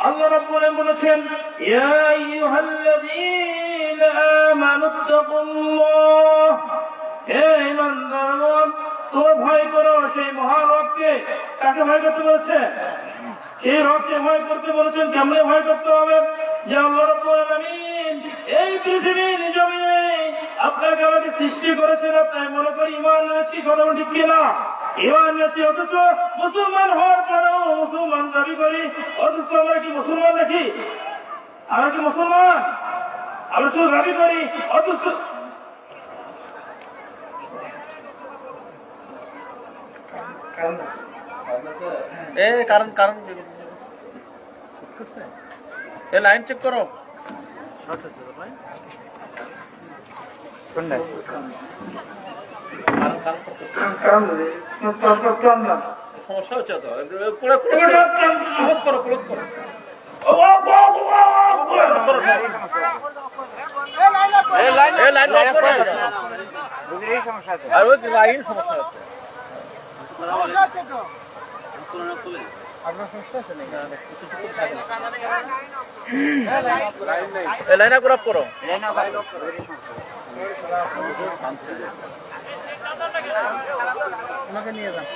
আল্লাহ রাব্বুল আলামিন বলেছেন, ইয়া আইয়ুহাল্লাযীনা আমানুত্তাকুল্লাহ, হে ঈমানদারগণ, তোমরা ভয় করো সেই মহান রবকে। কাকে ভয় করতে বলেছে? সেই রবকে ভয় করতে বলেছেন। কেমনে ভয় করতে হবে? যে আল্লাহ রাব্বুল আলামিন এই পৃথিবীর জমিনে আপনাকে আমাকে সৃষ্টি করেছেন, আপনার মনে করি ঈমান এনেছি, কথা ঠিক কিনা? ঈমান এনেছি, অথচ মুসলমান হওয়ার পরেও মুসলমান দাবি করি, অথচ আমরা কি মুসলমান নাকি? আমরা কি মুসলমান? আমরা শুধু দাবি করি, অথচ কারণ লাইন চেক করো। সমস্যা হচ্ছে তো, ক্লোজ করো, ক্লোজ করো। আর ওই লাইন সমস্যা হচ্ছে। লাইন আপ করো। ওনাকে নিয়ে যান।